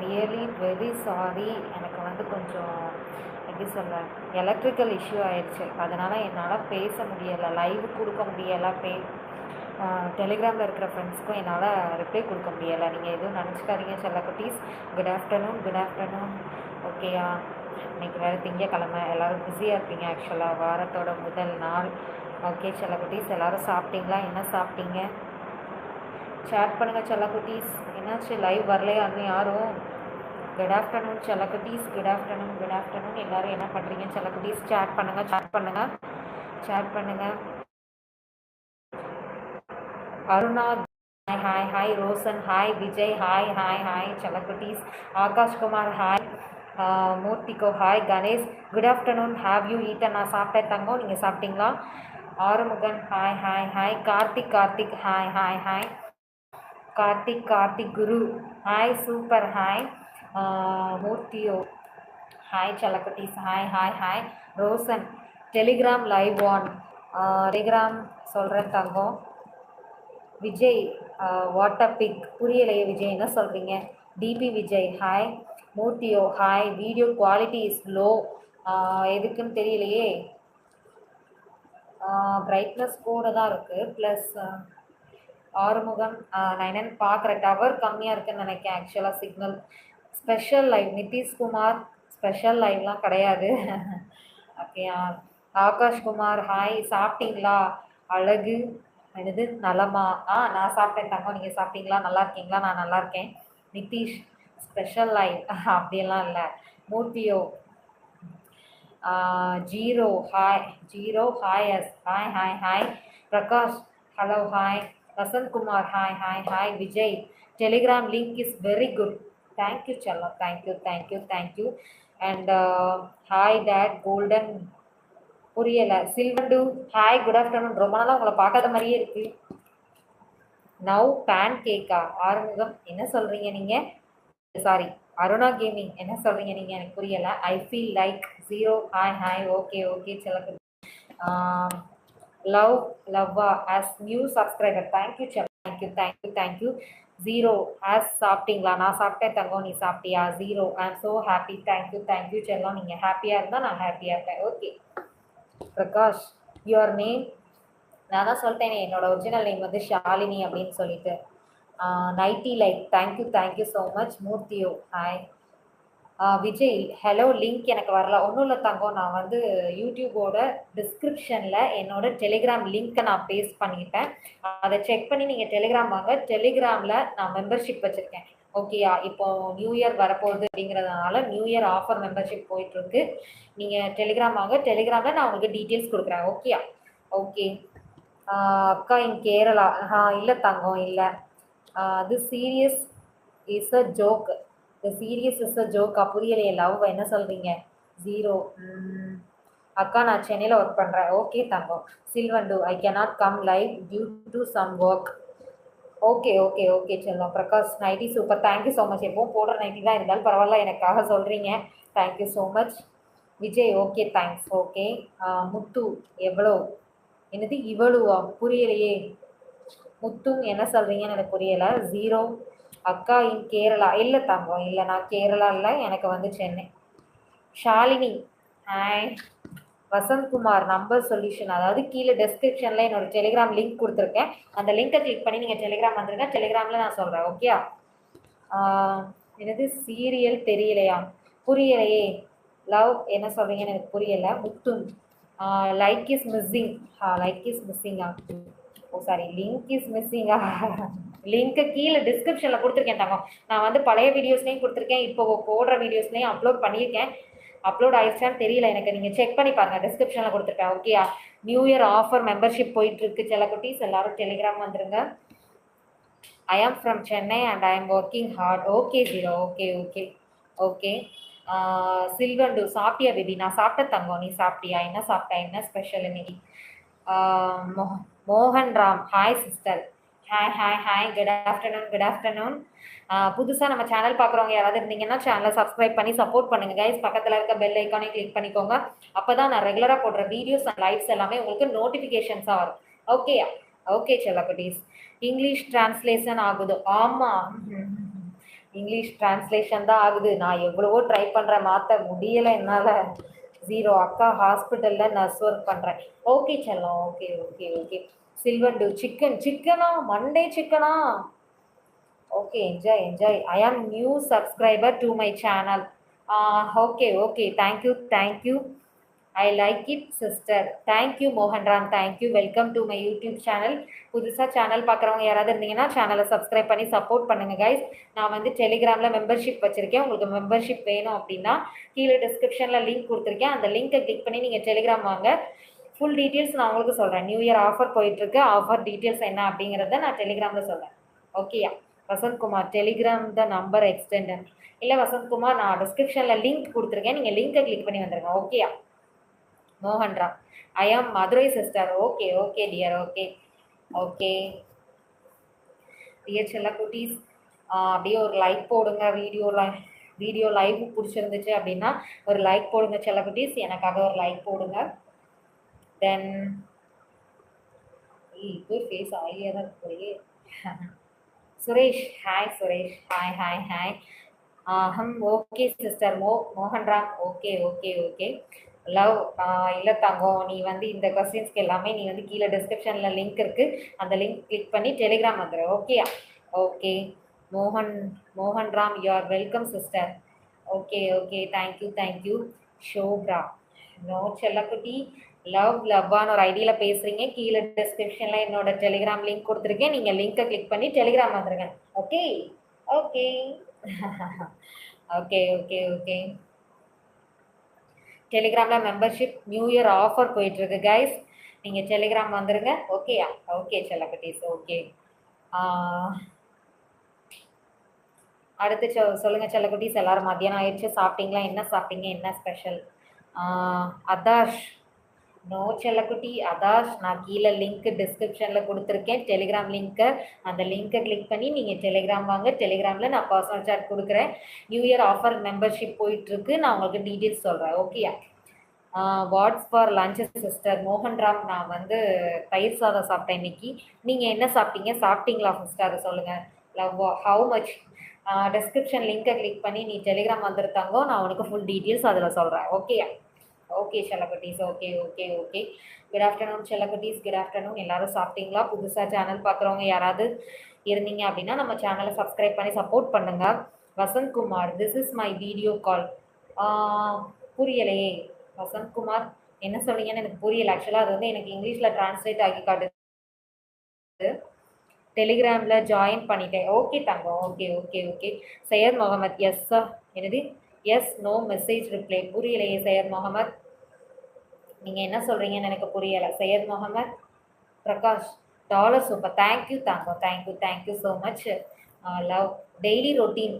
Really very sorry. எனக்கு வந்து கொஞ்சம் எப்படி சொல்ல, எலக்ட்ரிக்கல் இஷ்யூ ஆயிடுச்சு. அதனால் என்னால் பேச முடியலை, லைவ் கொடுக்க முடியலை. டெலிகிராமில் இருக்கிற ஃப்ரெண்ட்ஸ்க்கும் என்னால் ரிப்ளை கொடுக்க முடியலை. நீங்கள் எதுவும் நினச்சிக்காதீங்க செல்லக்குட்டீஸ். Good afternoon, good afternoon. ஓகேயா, இன்றைக்கி வேறு திங்கக்கிழமை, எல்லோரும் பிஸியாக இருப்பீங்க. ஆக்சுவலாக வாரத்தோட முதல் நாள். ஓகே செல்லக்குட்டீஸ், எல்லோரும் சாப்பிட்டீங்களா? என்ன சாப்பிட்டீங்க? சேட் பண்ணுங்கள் செல்லக்குட்டீஸ். என்னாச்சு, லைவ் வரலையா இன்னும் யாரும்? குட் ஆஃப்டர்நூன் செல்லக்குட்டீஸ், குட் ஆஃப்டர்நூன், குட் ஆஃப்டர்நூன். எல்லோரும் என்ன பண்ணுறீங்க செல்லக்குட்டீஸ்? சேட் பண்ணுங்கள், சேட் பண்ணுங்கள், சேட் பண்ணுங்கள். Aruna hi hi hi. Roshan hi. Vijay hi hi hi செல்லக்குட்டீஸ். ஆகாஷ்குமார் ஹாய். மூர்த்திகோ hi. Ganesh good afternoon. Have you eaten? நான் சாப்பிட்டேன் தங்கம், நீங்கள் சாப்பிட்டீங்களா? Arumugan hi hi hi. Karthik hi hi hi. Karthik Guru hi. Super hi. மூர்த்தியோ ஹாய் செல்லக்குட்டீஸ். Hi hi hi. Roshan Telegram live on. Telegram சொல்கிறேன் தங்கம். விஜய் வாட்டர் பிக் புரியலையே விஜய், என்ன சொல்கிறீங்க? DP Vijay hi. மூர்த்தியோ hi. Video quality is low, எதுக்குன்னு தெரியலையே. பிரைட்னஸ் கூட தான் இருக்குது. ப்ளஸ் ஆறுமுகம் நான் என்னென்னு பார்க்குறேன், டவர் கம்மியாக இருக்குதுன்னு நினைக்கிறேன் ஆக்சுவலாக signal. Special live Nitishkumar, special லைவ்லாம் கிடையாது. ஓகே. ஆகாஷ்குமார் ஹாய். சாப்பிட்டீங்களா? அழகு என்னது நலமா? நான் சாப்பிட்டேன் தங்கம், நீங்கள் சாப்பிட்டீங்களா? நல்லா இருக்கீங்களா? நான் நல்லா இருக்கேன். நிதிஷ் ஸ்பெஷல் லைவ் அப்படியெல்லாம் இல்லை. மூர்த்தியோ zero hi. Zero hi. Hi hi hi. Prakash hello hi. Vasanthkumar hi hi hi. Vijay Telegram link is very good. Thank you செல்லம், தேங்க்யூ. அண்ட் ஹாய் டேட் கோல்டன் புரியலை. சில்வண்டு ஹாய். Good afternoon. ரொம்ப நாளாக உங்களை பார்க்காத மாதிரியே இருக்குது. நவ் பேன் கேக்கா? ஆறுமுகம் என்ன சொல்கிறீங்க நீங்கள்? சாரி, அருணா கேமிங் என்ன சொல்கிறீங்க நீங்கள்? எனக்கு புரியலை. I feel like zero hi hi. Okay செல்லக்கு. லவ்வா ஆஸ் நியூ சப்ஸ்கிரைபர். தேங்க்யூ செல்லம், தேங்க்யூ. ஜீரோ ஆஸ் சாப்பிட்டீங்களா? நான் சாப்பிட்டேன் தங்கம், நீ சாப்பிட்டியா? Zero I am so happy. Thank you செல்லம். நீங்கள் ஹாப்பியாக இருந்தால் நான் ஹாப்பியாக இருப்பேன். ஓகே. Prakash your name? நான் தான் சொல்லிட்டேனே, என்னோட ஒரிஜினல் நேம் வந்து ஷாலினி அப்படின்னு சொல்லிட்டு. Nighty like. Thank you so much. மூர்த்தியோ ஹாய். விஜய் ஹலோ. லிங்க் எனக்கு வரல. ஒன்றும் இல்லை தங்கம், நான் வந்து யூடியூபோட டிஸ்கிரிப்ஷனில் என்னோட டெலிகிராம் லிங்க்கை நான் பேஸ்ட் பண்ணிட்டேன். அதை செக் பண்ணி நீங்கள் டெலிகிராம் வாங்க. டெலிகிராமில் நான் மெம்பர்ஷிப் வச்சுருக்கேன். ஓகேயா, இப்போ நியூ இயர் வரப்போகுது அப்படிங்கிறதுனால நியூ இயர் ஆஃபர் மெம்பர்ஷிப் போயிட்டுருக்கு. நீங்கள் டெலிகிராம் வாங்க. டெலிகிராமில் நான் உங்களுக்கு டீட்டெயில்ஸ் கொடுக்குறேன். ஓகேயா? ஓகே. அக்கா இன் கேரளா? இல்லை தங்கம், இல்லை. This serious is a joke. Serious is a ஜோக்கா? புரியலையே. லவ் என்ன சொல்கிறீங்க? ஜீரோ. அக்கா நான் சென்னையில் ஒர்க் பண்ணுறேன். ஓகே தங்கம். சில்வண்டு I cannot come live due to some work. Okay செல்லம். Prakash nighty super. Thank you so much. எப்பவும் போடுற நைட்டி தான் இருந்தாலும் பரவாயில்ல, எனக்காக சொல்கிறீங்க. Thank you so much. Vijay okay thanks. Okay. Muthu எவ்வளோ? என்னது இவ்வளவா? புரியலையே. முத்து என்ன சொல்கிறீங்கன்னு எனக்கு புரியலை. ஜீரோ. அக்கா இன் கேரளா? இல்லை தங்கம், இல்லை நான் கேரளா இல்லை, எனக்கு வந்து Chennai. Shalini hi. Vasanthkumar number solution, அதாவது கீழே டெஸ்கிரிப்ஷனில் என்னோட டெலிகிராம் லிங்க் கொடுத்துருக்கேன். அந்த லிங்கை கிளிக் பண்ணி நீங்கள் டெலிகிராம் வந்துருங்க. டெலிகிராமில் நான் சொல்கிறேன். ஓகே. என்னது சீரியல் தெரியலையா? புரியலையே. லவ் என்ன சொல்கிறீங்கன்னு எனக்கு புரியலை. Muthu like is missing. Like is மிஸ்ஸிங்கா? ஓ சாரி, லிங்க் இஸ் மிஸ்ஸிங்கா? லிங்க்கு கீழே டிஸ்கிரிப்ஷனில் கொடுத்துருக்கேன் தங்கம். நான் வந்து பழைய வீடியோஸ்லேயும் கொடுத்துருக்கேன், இப்போ போடுற வீடியோஸ்லேயும் அப்லோட் பண்ணியிருக்கேன். அப்லோட் ஆயிடுச்சான்னு தெரியல எனக்கு, நீங்கள் செக் பண்ணி பாருங்கள். டிஸ்கிரிப்ஷனில் கொடுத்துருக்கேன். ஓகேயா? நியூ இயர் ஆஃபர் மெம்பர்ஷிப் போயிட்டுருக்கு செல்லக்குட்டீஸ். எல்லாரும் டெலிகிராம் வந்துருங்க. ஐ am from Chennai and I am working hard. Okay zero. Okay. சில்வண்டு சாப்பிட்டியா பேபி? நான் சாப்பிட்ட தங்கம், நீ சாப்பிட்டியா? என்ன சாப்பிட்டா? என்ன ஸ்பெஷல் இன்னைக்கு? மோகன் Ram hi sister. Hi. Good afternoon. புதுசாக நம்ம சேனல் பார்க்குறவங்க யாராவது இருந்தீங்கன்னா சேனலை சப்ஸ்கிரைப் பண்ணி சப்போர்ட் பண்ணுங்கள் கைஸ். பக்கத்தில் இருக்க பெல் ஐக்கானையும் கிளிக் பண்ணிக்கோங்க. அப்போ தான் நான் ரெகுலராக போடுற வீடியோஸ் அண்ட் லைவ்ஸ் எல்லாமே உங்களுக்கு நோட்டிஃபிகேஷன்ஸாக வரும். ஓகேயா? ஓகே செல்லக்குட்டீஸ். இங்கிலீஷ் டிரான்ஸ்லேஷன் ஆகுது. ஆமாம், இங்கிலீஷ் டிரான்ஸ்லேஷன் தான் ஆகுது. நான் எவ்வளவோ ட்ரை பண்ணுறேன், மாற்ற முடியலை என்னால். 0 அக்கா ஹாஸ்பிட்டலில் நர்ஸ் ஒர்க் பண்ணுறேன். ஓகே செல்லம், ஓகே ஓகே ஓகே. சில்வண்டு சிக்கனா, மண்டே சிக்கனா? Okay, enjoy enjoy. I am new subscriber to my channel. Okay okay, thank you. I like it sister. Thank you Mohanram, thank you. Welcome to my YouTube channel. புதுசாக channel பார்க்குறவங்க யாராவது இருந்தீங்கன்னா சேனலை சப்ஸ்கிரைப் பண்ணி சப்போர்ட் பண்ணுங்கள் கைஸ். நான் வந்து டெலிகிராமில் மெம்பர்ஷிப் வச்சுருக்கேன். உங்களுக்கு மெம்பர்ஷிப் வேணும் அப்படின்னா கீழே டிஸ்கிரிப்ஷனில் லிங்க் கொடுத்துருக்கேன். அந்த லிங்க்கை கிளிக் பண்ணி நீங்கள் டெலிகிராம் வாங்க. ஃபுல் டீட்டெயில்ஸ் நான் உங்களுக்கு சொல்கிறேன். நியூ இயர் ஆஃபர் போயிட்டுருக்கு. ஆஃபர் டீட்டெயில்ஸ் என்ன அப்படிங்கிறத நான் டெலிகிராமில் சொல்கிறேன். ஓகேயா? Vasanthkumar, Telegram the number extended. இல்லை வசந்த்குமார், நான் டிஸ்கிரிப்ஷனில் லிங்க் கொடுத்துருக்கேன். நீங்கள் லிங்க்கை கிளிக் பண்ணி வந்துடுங்க. ஓகேயா? மோகன்ராம், ஐ ஆம் Madurai sister. Okay okay dear, okay okay dear செல்ல குட்டீஸ். அப்படியே ஒரு லைக் போடுங்க. வீடியோ லைவ் பிடிச்சிருந்துச்சு அப்படின்னா ஒரு லைக் போடுங்க செல்ல குட்டீஸ். எனக்காக ஒரு லைக் போடுங்க. தென் இப்போ ஃபேஸ் ஆகியே தான் இருக்கு. Suresh, hi Suresh, hi hi hi. Okay sister Mohanram, okay okay okay. Love, இல்லை தங்கம், நீ வந்து இந்த கொஸ்டின்ஸ்க்கு எல்லாமே நீ வந்து கீழே டிஸ்கிரிப்ஷனில் லிங்க் இருக்குது. அந்த லிங்க் கிளிக் பண்ணி டெலிகிராம் வந்துடு. ஓகேயா? Okay Mohanram, you are welcome sister. Okay okay, thank you. ஷோப்ரா, நோ செல்லக்குட்டி. லவ்வான்னு ஒரு ஐடியில் பேசுகிறீங்க. கீழே டிஸ்கிரிப்ஷனில் என்னோட டெலிகிராம் லிங்க் கொடுத்துருக்கேன். நீங்கள் லிங்க்கை கிளிக் பண்ணி டெலிகிராம் வந்துருங்க. Okay okay okay okay okay. டெலிகிராமில் மெம்பர்ஷிப் நியூ இயர் ஆஃபர் போயிட்டுருக்கு கைஸ். நீங்கள் டெலிகிராம் வந்துடுங்க. ஓகேயா? ஓகே செல்லக்குட்டீஸ், ஓகே. அடுத்து சொல்லுங்கள் செல்லக்குட்டீஸ். எல்லோரும் மத்தியானம் ஆயிடுச்சு, சாப்பிட்டீங்களா? என்ன சாப்பிட்டீங்க? என்ன ஸ்பெஷல்? அதாஷ், நோ செல்லக்குட்டி. அதாஷ், நான் கீழே லிங்க் டிஸ்கிரிப்ஷனில் கொடுத்துருக்கேன் டெலிகிராம் லிங்க்கை. அந்த லிங்க்கை கிளிக் பண்ணி நீங்கள் டெலிகிராம் வாங்க. டெலிகிராமில் நான் பர்சனல் சாட் கொடுக்குறேன். நியூ இயர் ஆஃபர் மெம்பர்ஷிப் போயிட்டுருக்கு. நான் உங்களுக்கு டீட்டெயில்ஸ் சொல்கிறேன். ஓகேயா? What's for lunch sister Mohanram, நான் வந்து தயிர் சாதம் சாப்பிட்டேன் இன்னைக்கு. நீங்கள் என்ன சாப்பிட்டீங்க? சாப்பிட்டீங்களா ஃபஸ்ட்டு அதை சொல்லுங்கள். Love, how much? டிஸ்கிரிப்ஷன் லிங்க்கை கிளிக் பண்ணி நீ டெலிகிராம் வந்துருத்தாங்கோ. நான் உனக்கு ஃபுல் டீட்டெயில்ஸ் அதில் சொல்கிறேன். ஓகேயா? ஓகே செல்லக்குட்டீஸ், okay okay okay. Good afternoon செல்லக்குட்டீஸ், குட் ஆஃப்டர்நூன். எல்லோரும் சாப்பிட்டீங்களா? புதுசாக சேனல் பார்க்குறவங்க யாராவது இருந்தீங்க அப்படின்னா நம்ம சேனலை சப்ஸ்கிரைப் பண்ணி சப்போர்ட் பண்ணுங்கள். Vasanthkumar, this is my video call. புரியலையே வசந்த்குமார், என்ன சொல்றீங்கன்னு எனக்கு புரியல. ஆக்சுவலாக அது வந்து எனக்கு இங்கிலீஷில் டிரான்ஸ்லேட் ஆகி காட்டுது. டெலிகிராமில் ஜாயின் பண்ணிட்டேன். ஓகே தங்கம், okay okay okay. Syed Mohammed, yes sir. என்னது? Yes, no message reply. புரியலையே சையத் முகமது, நீங்கள் என்ன சொல்கிறீங்கன்னு எனக்கு புரியலை. Syed Mohammed Prakash, dollar super. Thank you தங்கம், thank you so much. Love, daily routine.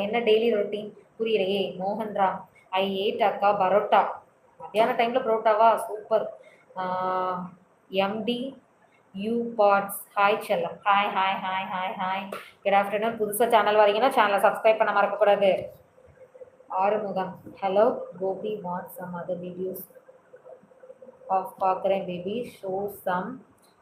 என்ன டெய்லி ரொட்டீன்? புரியலையே. மோகன்ராம், ஐ ஏட் அக்கா பரோட்டா. மத்தியான டைமில் பரோட்டாவா? சூப்பர். எம்டி யூ பாட்ஸ், ஹாய் செல்லம். ஹாய். Good afternoon. புதுசாக சேனல் வரீங்கன்னா சேனலை சப்ஸ்கிரைப் பண்ண மறக்கக்கூடாது. Arumugam, hello Gopi, what some other videos of பார்க்குறேன் baby, show some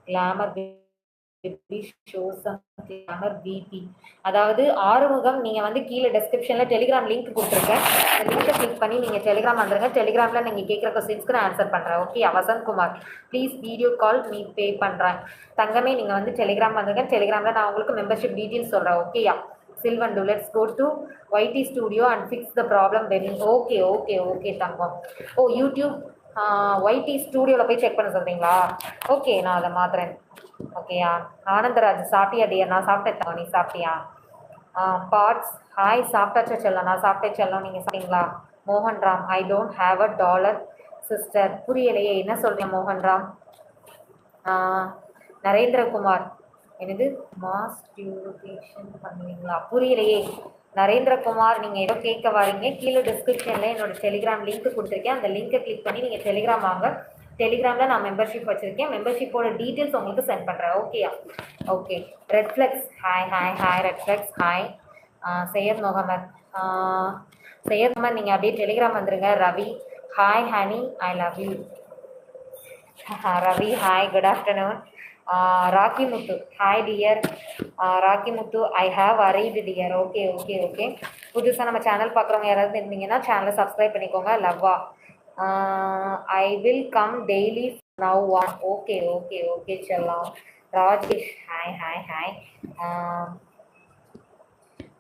glamour baby, show some glamour பிபி. அதாவது ஆறுமுகம், நீங்கள் வந்து கீழே டிஸ்கிரிப்ஷனில் டெலிகிராம் லிங்க் கொடுத்துருக்கேன். அந்த லிங்கை கிளிக் பண்ணி நீங்கள் டெலிகிராம் வந்துடுங்க. டெலிகிராமில் நீங்கள் கேட்குற கொஸ்டின்ஸ்க்கு நான் ஆன்சர் பண்ணுறேன். Okay? Vasanthkumar, please video call me pay பண்ணுறேன். தங்கமே, நீங்கள் வந்து டெலிகிராம் வந்துருங்க. டெலிகிராமில் நான் உங்களுக்கு மெம்பர்ஷிப் டீட்டெயில்ஸ் சொல்கிறேன். ஓகேயா? சில்வண்டு, let's go to YT studio and fix the problem when. Okay தங்கம். ஓ, யூடியூப் YT ஸ்டூடியோவில் போய் செக் பண்ண சொல்கிறீங்களா? ஓகே, நான் அதை மாத்துறேன். ஓகேயா? ஆனந்தராஜ், சாப்பிட்டியா டியர்? நான் சாப்பிட்டேன். நீ சாப்பிட்டியா? Parts, hi. சாப்பிட்டாச்சா செல்லம்? நான் சாப்பிட்டேன் செல்லம். நீங்கள் சாப்பிட்டீங்களா? மோகன்ராம், ஐ don't have a dollar sister. புரியலையே, என்ன சொல்கிறேன் மோகன்ராம்? நரேந்திரகுமார், என்னது மாஸ் டியூரேஷன் பண்ணுவீங்களா? புரியலையே நரேந்திரகுமார், நீங்கள் ஏதோ கேட்க வரீங்க. கீழே டிஸ்கிரிப்ஷனில் என்னோட டெலிகிராம் லிங்க் கொடுத்துருக்கேன். அந்த லிங்க்கை கிளிக் பண்ணி நீங்கள் டெலிகிராம் வாங்க. டெலிகிராமில் நான் மெம்பர்ஷிப் வச்சுருக்கேன். மெம்பர்ஷிப்போட டீட்டெயில்ஸ் உங்களுக்கு சென்ட் பண்ணுறேன். ஓகேயா? Okay. Redflex, hi. Redflex, hi. Syed Mohammed, நீங்கள் அப்படியே டெலிகிராம் வந்துடுங்க. Ravi, hi honey, I love you. Ravi, hi, good afternoon. Raki Muthu, hi dear. Raki Muthu, I have arrived dear. Okay. புதுசாக நம்ம சேனல் பார்க்குறவங்க யாராவது இருந்தீங்கன்னா சேனலை சப்ஸ்கிரைப் பண்ணிக்கோங்க. லவ்வா I will come daily now one. Okay செல்லாம். ராஜேஷ் ஹாய்.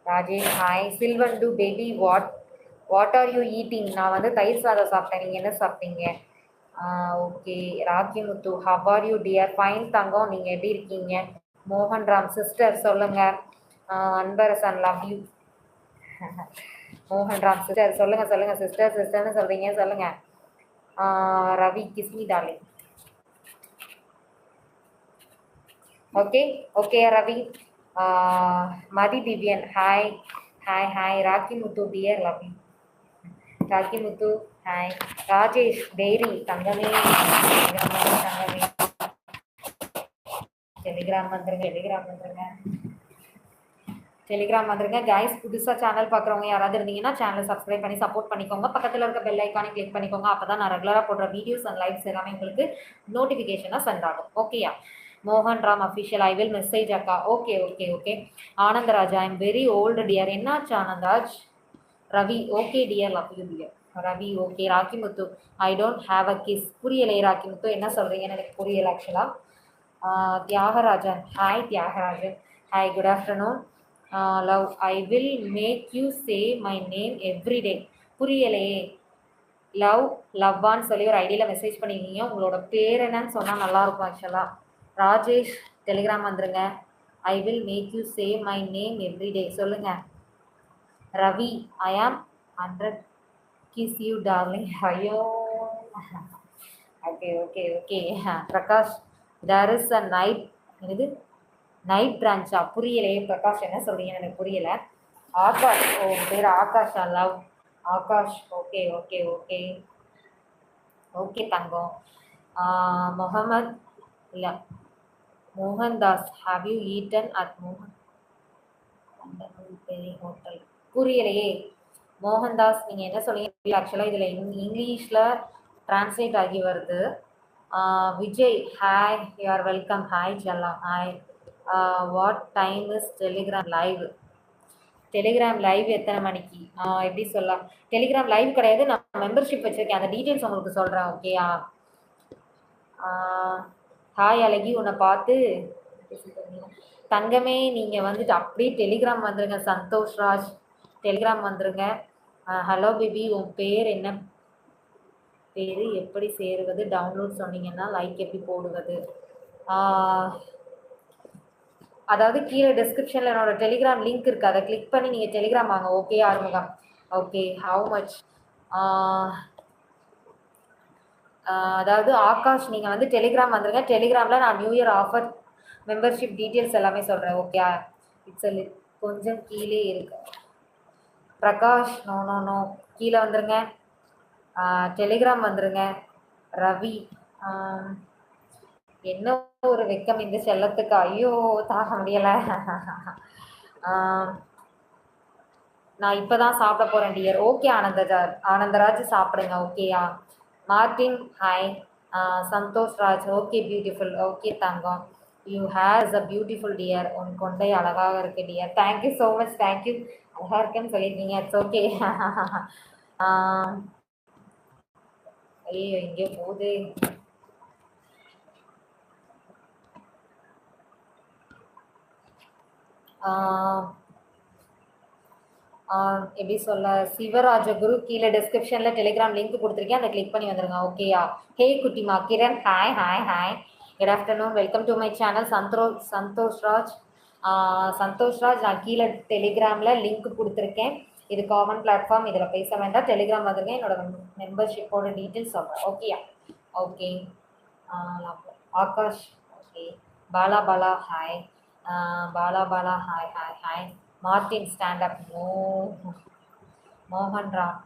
ராஜேஷ் ஹாய். சில்வண்டு baby what are you eating? நான் வந்து தயிர் சாதம் சாப்பிட்டேன். நீங்கள் என்ன சாப்பிட்டீங்க? Okay. Raki Muthu, how are you dear? Fine தங்கம், நீங்கள் எப்படி இருக்கீங்க? மோகன் ராம் சிஸ்டர் சொல்லுங்கள். Anbarasan love you. மோகன் ராம் சிஸ்டர் சொல்லுங்கள் சிஸ்டர்னு சொல்கிறீங்க, சொல்லுங்கள். Ravi kiss me darling. Okay Ravi. Mathi Divyan hi. Raki Muthu dear love you. Rakhi Muthu hi. Rajesh dairy தங்கமே டெலிகிராம் வந்துருங்க கைஸ். புதுசாக சேனல் பார்க்குறவங்க யாராவது இருந்தீங்கன்னா சேனலை சப்ஸ்கிரைப் பண்ணி சப்போர்ட் பண்ணிக்கோங்க. பக்கத்தில் இருக்க பெல் ஐக்கானை கிளிக் பண்ணிக்கோங்க. அப்போ தான் நான் ரெகுலராக போடுற வீடியோஸ் அண்ட் லைவ்ஸ் எல்லாமே உங்களுக்கு நோட்டிஃபிகேஷனாக சென்ட் ஆகும். ஓகேயா? மோகன் Ram official, I will message அக்கா. Okay. Anandaraj, I am very old dear. என்னாச்சு ஆனந்தராஜ்? Ravi, okay dear love you dear. Ravi okay. Raki Muthu, I don't have a kiss. புரியலை ராக்கி முத்து, என்ன சொல்கிறீங்கன்னு எனக்கு புரியலை ஆக்சுவலாக. Thiyagarajan hi. Hi, good afternoon. Love, I will make you say my name every day. புரியலையே. லவ்வான்னு சொல்லி ஒரு ஐடியில் மெசேஜ் பண்ணியிருக்கீங்க. உங்களோட பேர் என்னன்னு சொன்னால் நல்லாயிருக்கும் ஆக்சுவலாக. ராஜேஷ் டெலிகிராம் வந்துருங்க. I will make you say my name every day சொல்லுங்கள். Ravi, I am 100 kiss you darling. ஐயோ. Okay. Prakash, there is a night பிரான்ச்சா? புரியலையே பிரகாஷ், என்ன சொல்கிறீங்கன்னு எனக்கு புரியலை. ஆகாஷ், பேர் ஆகாஷா? லவ் ஆகாஷ். ஓகே தங்கம். முகமது இல்லை Mohandas, have you eaten at hotel? புரியலையே மோகன்தாஸ், நீங்கள் என்ன சொல்லுங்க? ஆக்சுவலாக இதில் இங்கிலீஷில் டிரான்ஸ்லேட் ஆகி வருது. Vijay hi, you are welcome. Hi ஜல்லா hi. What time is Telegram live எத்தனை மணிக்கு? எப்படி சொல்லலாம், டெலிகிராம் லைவ் கிடையாது, நான் மெம்பர்ஷிப் வச்சுருக்கேன். அந்த டீட்டெயில்ஸ் உங்களுக்கு சொல்கிறேன். ஓகேயா? ஹாய் அழகி, உன்னை பார்த்து தங்கமே. நீங்கள் வந்துட்டு அப்படியே டெலிகிராம் வந்துருங்க. சந்தோஷ் ராஜ் டெலிகிராம் வந்துருங்க. ஹலோ பேபி, உன் பேர் என்ன? பேர் எப்படி சேருவது? டவுன்லோட் சொன்னீங்கன்னா லைக் எப்படி போடுவது? அதாவது கீழே டிஸ்கிரிப்ஷனில் என்னோட டெலிகிராம் லிங்க் இருக்குது, அதை கிளிக் பண்ணி நீங்கள் டெலிகிராம் வாங்க. Okay Arumugam. Okay. How much? அதாவது ஆகாஷ், நீங்கள் வந்து டெலிகிராம் வந்துருங்க. டெலிகிராமில் நான் new year offer membership details எல்லாமே சொல்கிறேன். ஓகே. இட்ஸ் கொஞ்சம் கீழே இருக்கு. பிரகாஷ், நோ கீழே வந்துருங்க. டெலிகிராம் வந்துருங்க. ரவி, என்ன ஒரு வெக்கம் இந்த செல்லத்துக்கு. ஐயோ, தாக முடியலை. நான் இப்போ தான் சாப்பிட போகிறேன் டியர். ஓகே ஆனந்தராஜ் சாப்பிடுங்க. ஓகேயா? Martin hi. Santhosh Raj okay beautiful. Okay தங்கம், you has a beautiful dear. உன் கொண்டை அழகாக இருக்கு dear. Thank you so much. Thank you. அழகாக இருக்குன்னு சொல்லியிருக்கீங்க. It's okay. ஐயோ, எங்கேயோ போகுது. எப்படி சொல்ல, சிவராஜகுரு கீழே டிஸ்கிரிப்ஷனில் டெலிகிராம் லிங்க் கொடுத்துருக்கேன், அதை கிளிக் பண்ணி வந்துருங்க. ஓகேயா? ஹே குட்டிமா Kiran hi. Good afternoon, welcome to my channel. Santhosh Raj நான் கீழே டெலிகிராமில் லிங்க் கொடுத்துருக்கேன். இது காமன் பிளாட்ஃபார்ம், இதில் பேச வேண்டாம். டெலிகிராம் வந்துருங்க. என்னோட மெம்பர்ஷிப்போட டீட்டெயில்ஸ் சொல்கிறேன். ஓகேயா? Okay. Akash okay. Bala hi. Bala hi. Martin stand up. மோகன் ராம்,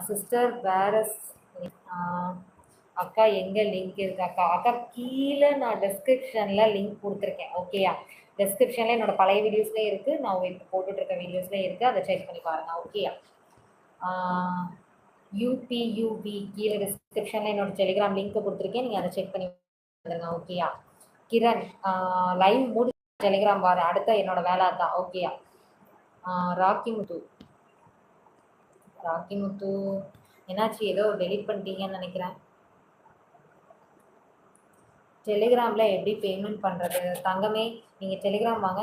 சிஸ்டர் வேரஸ். அக்கா எங்கே லிங்க் இருக்கு? அக்கா கீழே நான் டிஸ்கிரிப்ஷனில் லிங்க் கொடுத்துருக்கேன். ஓகேயா? டிஸ்கிரிப்ஷனில் என்னோடய பழைய வீடியோஸ்லேயே இருக்குது, நான் இப்போ போட்டுட்ருக்க வீடியோஸ்லேயே இருக்குது, அதை செக் பண்ணி பாருங்கள். ஓகேயா? யூபியூபி கீழே டிஸ்கிரிப்ஷனில் என்னோடய டெலிகிராம் லிங்க் கொடுத்துருக்கேன், நீங்கள் அதை செக் பண்ணி வந்துடுங்க. ஓகேயா? கிரண் லைவ் மூடி டெலிகிராம் பாரு, அடுத்த என்னோட வேலை அதான். ஓகேயா? ராக்கி முத்து, ராக்கி முத்து என்னாச்சு? ஏதோ டெலிட் பண்ணிட்டீங்கன்னு நினைக்கிறேன். டெலிகிராமில் எப்படி பேமெண்ட் பண்ணுறது? தங்கமே, நீங்கள் டெலிகிராம் வாங்க.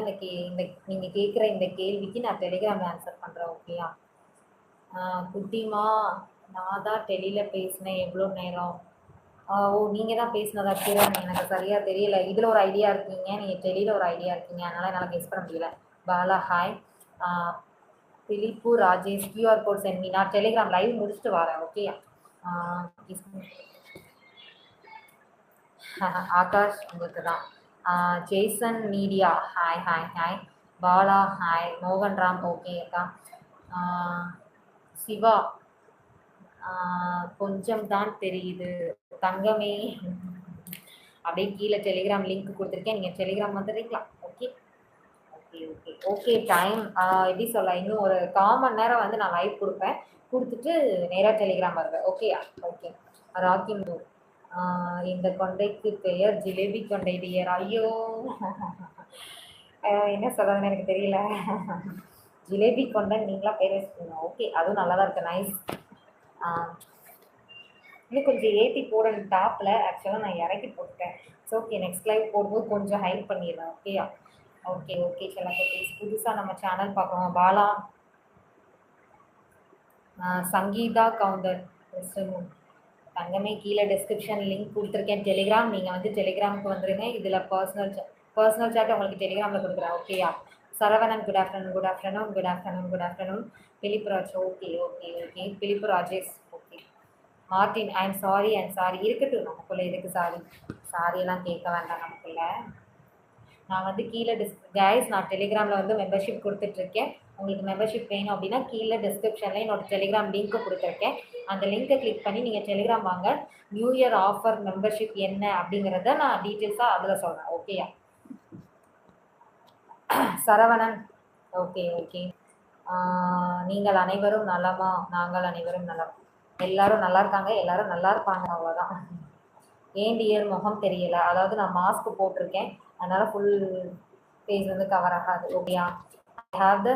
இந்த நீங்கள் கேட்குற இந்த கேள்விக்கு நான் டெலிகிராமில் ஆன்சர் பண்ணுறேன். ஓகேயா? குட்டிமா, நான் தான் டெலியில் பேசினேன். எவ்வளோ நேரம்? ஓ, நீங்கள் தான் பேசினதா கிரண்? எனக்கு சரியாக தெரியல. இதில் ஒரு ஐடியா இருக்கீங்க, நீங்கள் டெலியில் ஒரு ஐடியா இருக்கீங்க, அதனால் என்னால் கெஸ் பண்ண முடியல. Bala hi. Philip Rajesh QR code sent me. நான் டெலிகிராம் லைவ் முடிச்சுட்டு வரேன். ஓகேயா? ஆகாஷ் உங்களுக்கு தான். Jason media hi hi hi. Bala hi. மோகன் ராம் ஓகே அக்கா. சிவா கொஞ்சம் தான் தெரியுது தங்கமே. அப்படியே கீழே டெலிகிராம் லிங்க் கொடுத்துருக்கேன், நீங்கள் டெலிகிராம் வந்துடுறீங்களா? Okay okay okay okay. Time எப்படி சொல்ல, இன்னும் ஒரு 1/4 மணி நேரம் வந்து நான் லைவ் கொடுப்பேன், கொடுத்துட்டு நேராக டெலிகிராம் வருவேன். ஓகேயா? ஓகே. ராக்கி மூ, இந்த கொண்டைக்கு பெயர் ஜிலேபி கொண்டை டியர். ஐயோ, என்ன சொல்கிறதுன்னு எனக்கு தெரியல. ஜிலேபி கொண்டை நீங்களா பேர் வச்சுக்கோங்க. ஓகே, அதுவும் நல்லா தான் இருக்கு. நைஸ். இன்னும் கொஞ்சம் ஏற்றி போடணும் டாப்பில். ஆக்சுவலாக நான் இறக்கி போட்டுட்டேன். ஸோ ஓகே, நெக்ஸ்ட் லைவ் போடும்போது கொஞ்சம் ஹைட் பண்ணிடுறேன். ஓகேயா? Okay okay. சில புதுசாக நம்ம சேனல் பார்க்குறோம். பாலா, சங்கீதா கவுண்டர் தங்கமே, கீழே டிஸ்கிரிப்ஷன் லிங்க் கொடுத்துருக்கேன் டெலிகிராம். நீங்கள் வந்து டெலிகிராமுக்கு வந்துடுங்க. இதில் பர்சனல் சாட் உங்களுக்கு டெலிகிராமில் கொடுக்குறேன். ஓகேயா? Saravanan good afternoon. Good afternoon good afternoon good afternoon. Philip Raj okay okay okay. Philip Rajesh okay. Martin I'm sorry இருக்கட்டும், நமக்குள்ளே எதுக்கு சாரியெல்லாம் கேட்க வேண்டாம் நமக்குள்ள. நான் வந்து கீழே கைஸ், நான் டெலிகிராமில் வந்து மெம்பர்ஷிப் கொடுத்துட்ருக்கேன். உங்களுக்கு மெம்பர்ஷிப் வேணும் அப்படின்னா கீழே டிஸ்கிரிப்ஷனில் என்னோட டெலிகிராம் லிங்க்கு கொடுத்துருக்கேன். அந்த லிங்க்கை கிளிக் பண்ணி நீங்கள் டெலிகிராம் வாங்க. நியூ இயர் ஆஃபர் மெம்பர்ஷிப் என்ன அப்படிங்கிறத நான் டீட்டெயில்ஸாக அதில் சொல்கிறேன். ஓகேயா? Saravanan okay okay. நீங்கள் அனைவரும் நலமா? நாங்கள் அனைவரும் நலம். எல்லாரும் நல்லா இருக்காங்க, எல்லாரும் நல்லா இருப்பாங்க, அவ்வளோதான். ஏன் டியர் முகம் தெரியல? அதாவது நான் மாஸ்க் போட்டிருக்கேன், அதனால் ஃபுல் ஃபேஸ் வந்து கவர் ஆகாது. ஓகேயா? ஐ ஹாவ் த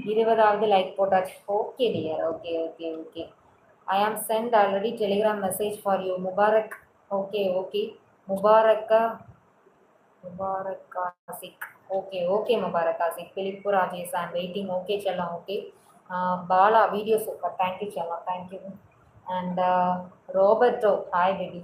20வது லைக் போட்டாச்சு. Okay dear. Okay okay okay. I am sent already Telegram message for you. Mubarak okay okay. Mubarak Ashik okay okay. Mubarak Ashik. Philip Rajesh and waiting. Okay செல்லம். Okay. Bala video super. Thank you செல்லம், thank you. And Roberto hi baby.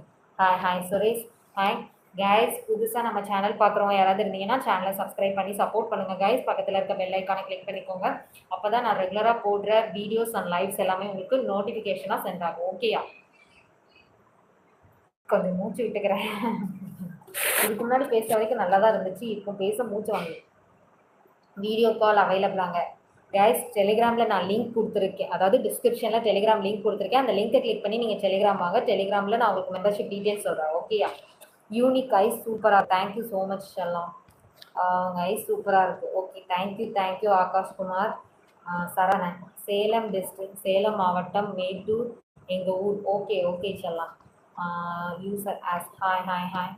Hi Suresh hi. Guys, புதுசாக நம்ம channel பார்க்குறவங்க யாராவது இருந்தீங்கன்னா சேனலை subscribe பண்ணி support பண்ணுங்கள் கைஸ். பக்கத்தில் இருக்க பெல் ஐக்கானை கிளிக் பண்ணிக்கோங்க. அப்போ தான் நான் ரெகுலராக போடுற வீடியோஸ் அண்ட் லைவ்ஸ் எல்லாமே உங்களுக்கு நோட்டிஃபிகேஷனாக சென்ட் ஆகும். ஓகேயா? கொஞ்சம் மூச்சு விட்டுக்கிறேன். இதுக்கு முன்னாடி பேசுகிற வரைக்கும் நல்லா தான் இருந்துச்சு, இப்போ பேச மூச்சு வாங்க. வீடியோ கால் அவைலபிளாங்க கைஸ். டெலிகிராமில் நான் லிங்க் கொடுத்துருக்கேன், அதாவது டிஸ்கிரிப்ஷனில் டெலிகிராம் லிங்க் கொடுத்துருக்கேன். அந்த லிங்கை கிளிக் பண்ணி நீங்கள் டெலிகிராம் வாங்க. டெலிகிராமில் நான் உங்களுக்கு மெம்பர்ஷிப் டீட்டெயில்ஸ் சொல்கிறேன். ஓகேயா? யூனிக் ஐஸ் சூப்பராக. தேங்க்யூ ஸோ மச் எல்லாம். ஐஸ் சூப்பராக இருக்குது. Okay, thank you Akashkumar. Saravanan Salem district, Salem மாவட்டம், மேட்டூர் எங்கள் ஊர். ஓகே ஓகே செல்லாம். User as hi.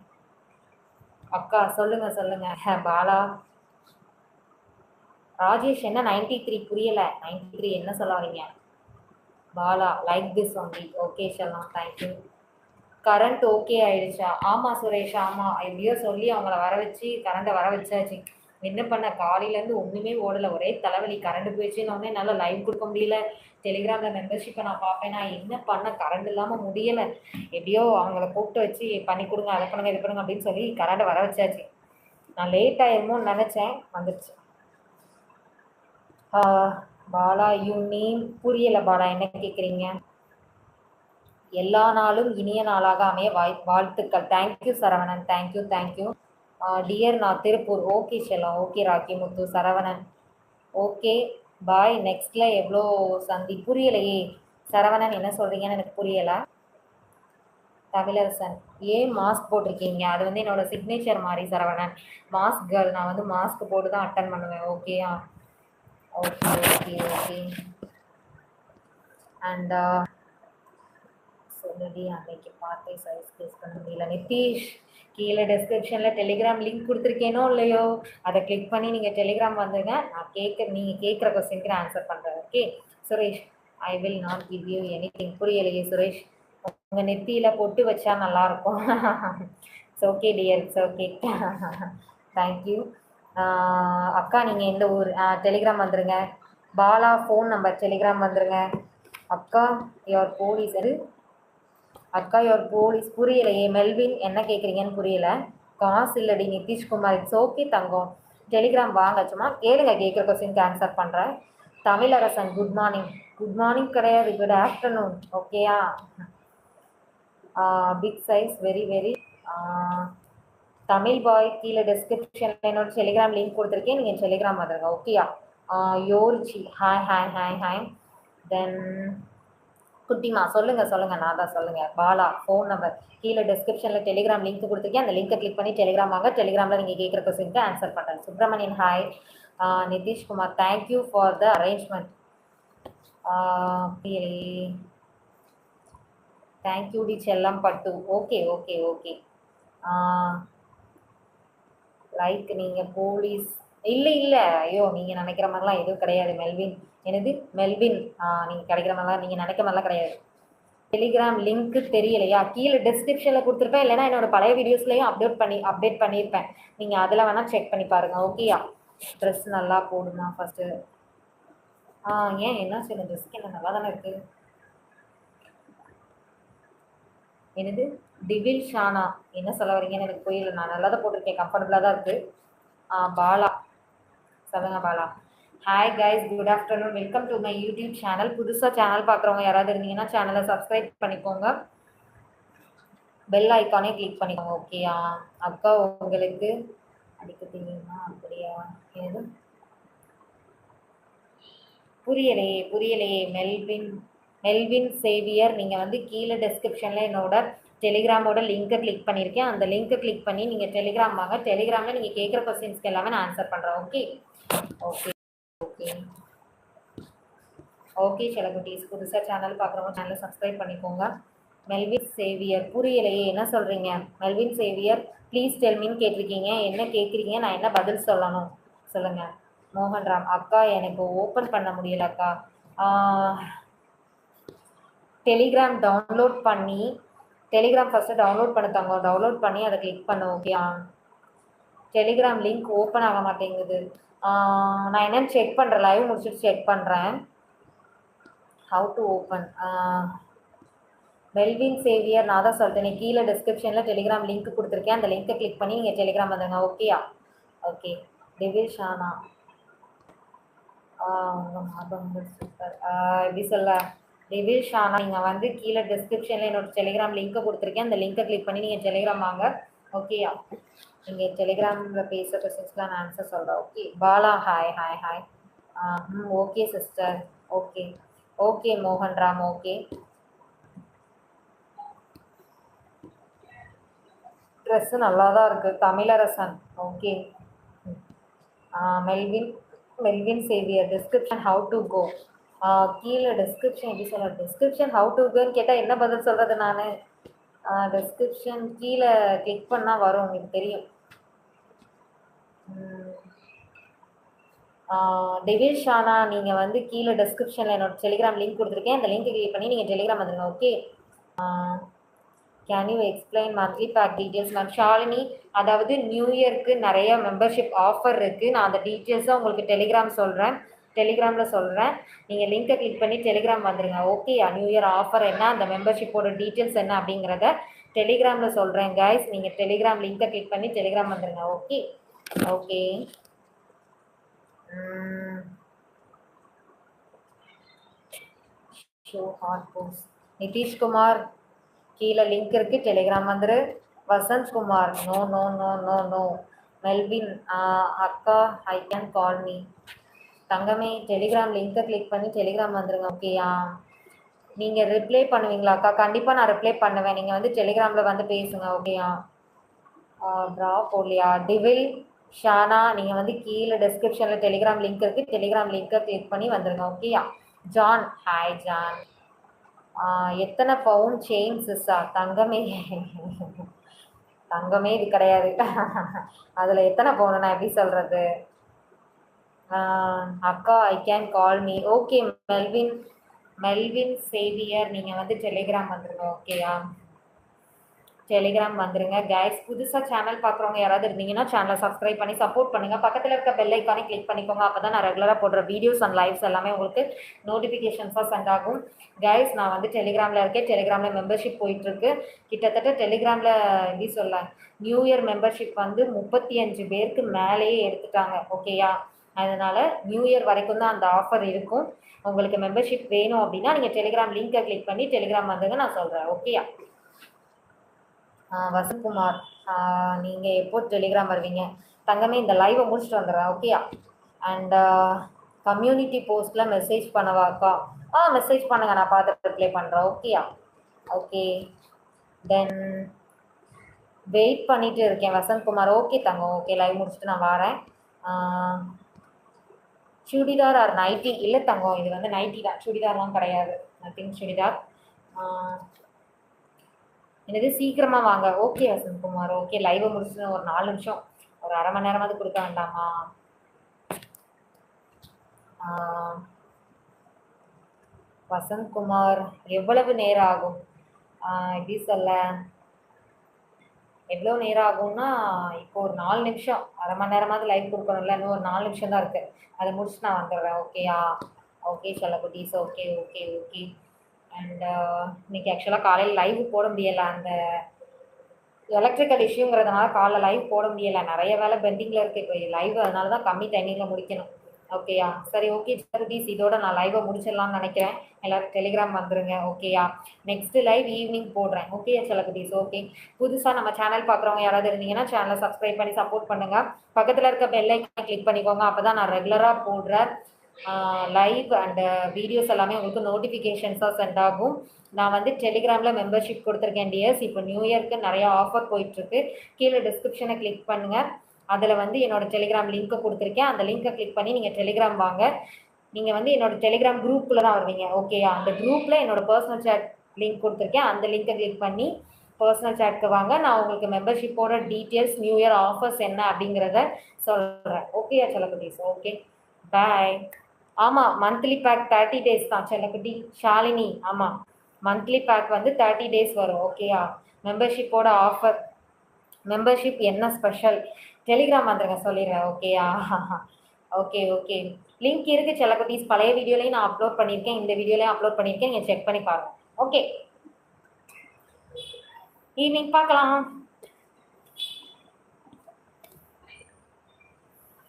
அக்கா சொல்லுங்கள். பாலா ராஜேஷ் என்ன 93 புரியலை? 93 என்ன சொல்ல வரீங்க? Bala like this only. Okay செல்லாம், தேங்க்யூ. கரண்ட் ஓகே ஆயிடுச்சா? ஆமாம் சுரேஷ், ஆமாம். எப்படியோ சொல்லி அவங்கள வர வச்சு கரண்ட்டை வர வச்சாச்சு. என்ன பண்ண, காலையிலேருந்து ஒன்றுமே ஓடலை, ஒரே தலைவலி. கரண்ட் போயிடுச்சுன்னு என்னால் லைவ் கொடுக்க முடியல. டெலிகிராமில் மெம்பர்ஷிப்பை நான் பார்ப்பேன். நான் என்ன பண்ண, கரண்ட் இல்லாமல் முடியலை. எப்படியோ அவங்கள கூப்பிட்டு வச்சு பண்ணி கொடுங்க, அதை பண்ணுங்க, இது பண்ணுங்க அப்படின்னு சொல்லி கரண்ட்டை வர வச்சாச்சு. நான் லேட் ஆயிருமோன்னு நினச்சேன், வந்துடுச்சு. பாலா யூ நேம் புரியலை பாலா, என்ன கேட்குறீங்க? எல்லா நாளும் இனிய நாளாக அமைய வாழ்த்துக்கள். Thank you Saravanan, thank you. டியர் நான் திருப்பூர். ஓகே செல்லம். Okay Raki Muthu. Saravanan okay bye. நெக்ஸ்ட்ல எவ்வளோ சந்தி? புரியலையே சரவணன், என்ன சொல்கிறீங்கன்னு எனக்கு புரியலை. தமிழரசன் ஏன் மாஸ்க் போட்டிருக்கீங்க? அது வந்து என்னோட சிக்னேச்சர் மாதிரி சரவணன். மாஸ்க் கேர்ள், நான் வந்து மாஸ்க் போட்டு தான் அட்டன் பண்ணுவேன். ஓகேயா? ஓகே. அண்ட் ஆல்ரெடி அன்னைக்கு பார்த்து சைஸ் ப்ளேஸ் பண்ண முடியல. நிதிஷ் கீழே டெஸ்கிரிப்ஷனில் டெலிகிராம் லிங்க் கொடுத்துருக்கேனோ இல்லையோ, அதை கிளிக் பண்ணி நீங்கள் டெலிகிராம் வந்துங்க. நான் நீங்கள் கேட்குற கொஸ்டினுக்கு நான் ஆன்சர் பண்ணுறேன். Okay Suresh, I will not give you anything. புரியலையே சுரேஷ், உங்கள் நெத்தியில் பொட்டு வச்சா நல்லாயிருக்கும். It's okay dear, it's okay. Thank you. அக்கா நீங்கள் எந்த ஊர்? டெலிகிராம் வந்துருங்க. பாலா ஃபோன் நம்பர், டெலிகிராம் வந்துருங்க. அக்கா யுவர் போலீஸ் எது? அக்கா யுவர் போலீஸ் புரியலையே. மெல்வின் என்ன கேட்குறீங்கன்னு புரியல. காசு இல்லடி நிதிஷ்குமார். இட்ஸ் ஓகே தங்கம். டெலிகிராம் வாங்க, சும்மா கேளுங்க, கேட்குற கொஸ்டினுக்கு ஆன்சர் பண்ணுறேன். Tamilarasan good morning. Good morning கிடையாது, குட் ஆஃப்டர்நூன். ஓகேயா? Big size very very. Tamil boy கீழே டெஸ்கிரிப்ஷனில் என்னோட டெலிகிராம் லிங்க் கொடுத்துருக்கேன், நீங்கள் டெலிகிராம் வந்துடுங்க. ஓகேயா? யோர்ஜி ஹாய் ஹாய் ஹாய் ஹாய். தென் குட்டிமா சொல்லுங்கள், நான் தான் சொல்லுங்கள். பாலா ஃபோன் நம்பர் கீழே டெஸ்கிரிப்ஷனில் டெலிகிராம் லிங்க் கொடுத்துருக்கேன், அந்த லிங்கை கிளிக் பண்ணி டெலிகிராம் வாங்க. டெலிகிராமில் நீங்கள் கேட்குற கொஸ்டினுக்கு ஆன்சர் பண்ணுறேன். Subramanian hi. Nitishkumar thank you for the arrangement. Thank you டி செல்லம் பட்டு. Okay okay okay. லைக் நீங்கள் போலீஸ் இல்லை ஐயோ, நீங்கள் நினைக்கிற மாதிரிலாம் எதுவும் கிடையாது. மெல்வின் என்னது மெல்வின், நீங்கள் கிடைக்கிற மாதிரிலாம் நீங்கள் நினைக்கிற மாதிரிலாம் கிடையாது. டெலிகிராம் லிங்க்கு தெரியலையா? கீழே டிஸ்கிரிப்ஷனில் கொடுத்துருப்பேன், இல்லைனா என்னோட பழைய வீடியோஸ்லையும் அப்டேட் பண்ணியிருப்பேன். நீங்கள் அதில் வேணால் செக் பண்ணி பாருங்கள். ஓகேயா? ட்ரெஸ் நல்லா போடுமா ஃபஸ்ட்டு? ஏன் என்ன சொல்லுங்க, ட்ரெஸ்க்கு என்ன நல்லா தானே இருக்குது. என்னது டிவில் ஷானா, என்ன சொல்ல வரீங்கன்னு எனக்கு புரியல. நான் நல்லா தான் போட்டிருக்கேன், கம்ஃபர்டபுளாக தான் இருக்குது. பாலா சொல்லுங்கள் Bala. Hi guys, good afternoon. Welcome to my YouTube channel. புதுசாக சேனல் பார்க்குறவங்க யாராவது இருந்தீங்கன்னா சேனலை சப்ஸ்கிரைப் பண்ணிக்கோங்க, பெல் ஐக்கானே கிளிக் பண்ணிக்கோங்க. ஓகேயா? அக்கா உங்களுக்கு அடிக்க தெரியுமா? அப்படியா? ஏது புரியலையே. மெல்வின் சேவியர், நீங்கள் வந்து கீழே டெஸ்கிரிப்ஷனில் என்னோட டெலிகிராமோட லிங்கை கிளிக் பண்ணியிருக்கேன், அந்த லிங்கை கிளிக் பண்ணி நீங்கள் டெலிகிராம் வாங்க. டெலிகிராமில் நீங்கள் கேட்குற கொஸ்டின்ஸ்க்கு எல்லாமே நான் ஆன்சர் பண்ணுறேன். Okay okay okay okay. செலகுட்டீஸ் புதுசாக சேனல் பார்க்குறவங்க சேனலை சப்ஸ்கிரைப் பண்ணிக்கோங்க. மெல்வின் சேவியர் புரியலையே, என்ன சொல்கிறீங்க? மெல்வின் சேவியர் ப்ளீஸ் டெல்மின்னு கேட்டிருக்கீங்க, என்ன கேட்குறீங்க, நான் என்ன பதில் சொல்லணும் சொல்லுங்கள். மோகன்ராம் அக்கா எனக்கு ஓப்பன் பண்ண முடியல அக்கா. டெலிகிராம் டவுன்லோட் பண்ணி டெலிகிராம் ஃபஸ்ட்டு டவுன்லோட் பண்ண டவுன்லோட் பண்ணி அதை கிளிக் பண்ண. ஓகேயா? டெலிகிராம் லிங்க் ஓப்பன் ஆக மாட்டேங்குது. நான் என்னன்னு செக் பண்ணுறேன், லைவ் முடிச்சுட்டு செக் பண்ணுறேன். How to open? Melvin Xavier நான் தான் சொல்லிட்டேன், கீழே டிஸ்கிரிப்ஷனில் டெலிகிராம் லிங்க் கொடுத்துருக்கேன், அந்த லிங்க்கை கிளிக் பண்ணி நீங்கள் டெலிகிராம் வந்துடுங்க. ஓகேயா? ஓகே. டிவில் ஷானா சூப்பர். எப்படி சொல்ல, டிவில் ஷானா, நீங்கள் வந்து கீழே டிஸ்கிரிப்ஷனில் என்னோட டெலிகிராம் லிங்க்கை கொடுத்துருக்கேன், அந்த லிங்க்கை கிளிக் பண்ணி நீங்கள் டெலிகிராம் வாங்க. ஓகேயா? நீங்கள் டெலிகிராமில் பேசுகிற கொஸ்டின்ஸ்லாம் நான் ஆன்சர் சொல்கிறேன். Okay. Bala hi hi hi. Okay sister. Okay okay Mohanram. Okay. Dress நல்லா தான் இருக்குது. Tamilarasan okay. Melvin Xavier description how to go. கீழே டிஸ்கிரிப்ஷன் எப்படி சொல்ல, டிஸ்கிரிப்ஷன் ஹவு டு கோன்னு கேட்டால் என்ன பதில் சொல்கிறது நான்? டிஸ்கிரிப்ஷன் கீழே கிளிக் பண்ணால் வரும், உங்களுக்கு தெரியும். டிவில் ஷானா, நீங்கள் வந்து கீழே டிஸ்கிரிப்ஷனில் என்னோட டெலிகிராம் லிங்க் கொடுத்துருக்கேன், அந்த லிங்க் கிளிக் பண்ணி நீங்கள் டெலிகிராம் வந்துடுங்க. Okay. Can you explain monthly pack details ma'am? Shalini, அதாவது நியூ இயர்க்கு நிறைய மெம்பர்ஷிப் ஆஃபர் இருக்குது, நான் அந்த டீட்டெயில்ஸை உங்களுக்கு டெலிகிராமில் சொல்கிறேன். நீங்கள் லிங்கை கிளிக் பண்ணி டெலிகிராம் வந்துடுங்க. ஓகேயா? நியூ இயர் ஆஃபர் என்ன, அந்த மெம்பர்ஷிப்போட டீட்டெயில்ஸ் என்ன அப்படிங்கிறத டெலிகிராமில் சொல்கிறேன் கைஸ். நீங்கள் டெலிகிராம் லிங்கை கிளிக் பண்ணி டெலிகிராம் வந்துடுங்க. Okay okay. Show hot post. Nitishkumar கீழே லிங்க் இருக்குது, டெலிகிராம் வந்துரு. Vasanth Kumar no no no no no. Melvin அக்கா ஐ கேன் கால் மீ. தங்கமே டெலிகிராம் லிங்கை கிளிக் பண்ணி டெலிகிராம் வந்துருங்க. ஓகேயா? நீங்கள் ரிப்ளை பண்ணுவீங்களா அக்கா? கண்டிப்பாக நான் ரிப்ளை பண்ணுவேன், நீங்கள் வந்து டெலிகிராமில் வந்து பேசுங்க. ஓகேயா? ட்ரா போடலையா? டிவில் ஷானா, நீங்கள் வந்து கீழே டிஸ்கிரிப்ஷனில் டெலிகிராம் லிங்க் இருக்குது, டெலிகிராம் லிங்கை கிளிக் பண்ணி வந்துடுங்க. ஓகேயா? John hi John. எத்தனை பவுன் செயின் சிஸ்ஸா? தங்கமே தங்கமே இது கிடையாது. அதில் எத்தனை பவுன் நான் எப்படி சொல்கிறது? அக்கா I can call me. Okay Melvin, Melvin Xavier, நீங்கள் வந்து டெலிகிராம் வந்துருங்க. ஓகேயா, டெலிகிராம் வந்துருங்க கைஸ். புதுசாக சேனல் பார்க்குறவங்க யாராவது இருந்தீங்கன்னா சேனலை சப்ஸ்கிரைப் பண்ணி சப்போர்ட் பண்ணுங்கள். பக்கத்தில் இருக்க பெல் ஐக்கானே கிளிக் பண்ணிக்கோங்க. அப்போ தான் நான் ரெகுலராக போடுற வீடியோஸ் அண்ட் லைவ்ஸ் எல்லாமே உங்களுக்கு நோட்டிஃபிகேஷன்ஸாக சென்ட் ஆகும். கைஸ் நான் வந்து டெலிகிராமில் இருக்கேன். டெலிகிராமில் மெம்பர்ஷிப் போயிட்டுருக்கு. கிட்டத்தட்ட டெலிகிராமில் எப்படி சொல்ல, நியூ இயர் மெம்பர்ஷிப் வந்து 35 பேருக்கு மேலேயே எடுத்துட்டாங்க. ஓகேயா, அதனால் நியூ இயர் வரைக்கும் தான் அந்த ஆஃபர் இருக்கும். உங்களுக்கு மெம்பர்ஷிப் வேணும் அப்படின்னா நீங்கள் டெலிகிராம் லிங்கை கிளிக் பண்ணி டெலிகிராம் வந்துங்க, நான் சொல்கிறேன். ஓகேயா, வசந்த்குமார், நீங்கள் எப்போ டெலிகிராம் வருவீங்க? தங்கமே இந்த லைவை முடிச்சுட்டு வந்துடுறேன். ஓகேயா, அண்ட் கம்யூனிட்டி போஸ்ட்டில் மெசேஜ் பண்ணவாக்கா? மெசேஜ் பண்ணுங்க, நான் பார்த்து ரிப்ளை பண்ணுறேன். ஓகேயா, ஓகே தென் வெயிட் பண்ணிட்டு இருக்கேன் வசந்த்குமார். ஓகே தங்கம், ஓகே லைவ் முடிச்சுட்டு நான் வரேன். Churidar or nighty? இல்லை தங்கம், இது வந்து நைட்டி தான், சுடிதார்லாம் கிடையாது. நத்திங் சுடிதார். என்னது சீக்கிரமாக வாங்க. ஓகே வசந்த்குமார், ஓகே லைவை முடிச்சுட்டு ஒரு 4 நிமிஷம், ஒரு அரை மணி நேரமாவது கொடுக்க வேண்டாமா? வசந்த்குமார், எவ்வளவு நேரம் ஆகும்? எப்படி சொல்ல, எவ்வளோ நேரம் ஆகும்னா இப்போ ஒரு 4 நிமிஷம், அரை மணி நேரமாவது லைவ் கொடுக்கணும்ல. இன்னும் ஒரு 4 நிமிஷம் தான் இருக்குது, அதை முடிச்சுட்டு நான் வந்துடுறேன். ஓகேயா, ஓகே செல்லக்குட்டீஸ், ஓகே ஓகே ஓகே. அண்ட் இன்னைக்கு ஆக்சுவலாக காலையில் லைவ் போட முடியலை, அந்த எலக்ட்ரிக்கல் இஷ்யூங்கிறதுனால காலைல லைவ் போட முடியலை. நிறைய வேலை பெண்டிங்கில் இருக்குது இப்போ லைவ், அதனால தான் கம்மி டைமிங்கில் முடிக்கணும். ஓகேயா, சரி ஓகே செல்லக்குட்டீஸ், இதோட நான் லைவை முடிச்சிடலாம்னு நினைக்கிறேன். எல்லோரும் டெலிகிராம் வந்துருங்க. ஓகேயா, நெக்ஸ்ட்டு லைவ் ஈவினிங் போடுறேன். ஓகேயா செல்லக்குட்டீஸ், ஓகே. புதுசாக நம்ம சேனல் பார்க்குறவங்க யாராவது இருந்தீங்கன்னா சேனலை சப்ஸ்கிரைப் பண்ணி சப்போர்ட் பண்ணுங்கள். பக்கத்தில் இருக்க பெல் ஐக்கானை கிளிக் பண்ணிக்கோங்க. அப்போ தான் நான் ரெகுலராக போடுற லைவ் அண்ட் வீடியோஸ் எல்லாமே உங்களுக்கு நோட்டிஃபிகேஷன்ஸாக சென்ட் ஆகும். நான் வந்து டெலிகிராமில் மெம்பர்ஷிப் கொடுத்துருக்கேன் டியர்ஸ். இப்போ நியூ இயர்க்கு நிறையா ஆஃபர் போயிட்டுருக்கு. கீழே டிஸ்கிரிப்ஷனை கிளிக் பண்ணுங்கள், அதில் வந்து என்னோடய டெலிகிராம் லிங்க்கை கொடுத்துருக்கேன். அந்த லிங்க்கை கிளிக் பண்ணி நீங்கள் டெலிகிராம் வாங்க. நீங்கள் வந்து என்னோடய டெலிகிராம் குரூப்பில் தான் வருவீங்க. ஓகேயா, அந்த குரூப்பில் என்னோடய பர்சனல் சேட் லிங்க் கொடுத்துருக்கேன். அந்த லிங்க்கை கிளிக் பண்ணி பர்சனல் சேட்க்கு வாங்க. நான் உங்களுக்கு மெம்பர்ஷிப்போட டீட்டெயில்ஸ், நியூ இயர் ஆஃபர்ஸ் என்ன அப்படிங்கிறத சொல்கிறேன். ஓகேயா செல்லக்குட்டீஸ், ஓகே பாய். ஆமாம், மந்த்லி பேக் 30 days தான் செல்லக்குட்டி. ஷாலினி, ஆமாம் மந்த்லி பேக் வந்து 30 days வரும். ஓகேயா, மெம்பர்ஷிப்போட ஆஃபர். மெம்பர்ஷிப் என்ன ஸ்பெஷல்? டெலிகிராம் வந்துருங்க, சொல்லிடுறேன். ஓகேயா, ஓகே ஓகே லிங்க் இருக்குது செல்லக்குட்டீஸ். பழைய வீடியோலையும் நான் அப்லோட் பண்ணியிருக்கேன், இந்த வீடியோலையும் அப்லோட் பண்ணியிருக்கேன், நீங்கள் செக் பண்ணி பாருங்கள். ஓகே, ஈவினிங் பார்க்கலாம்.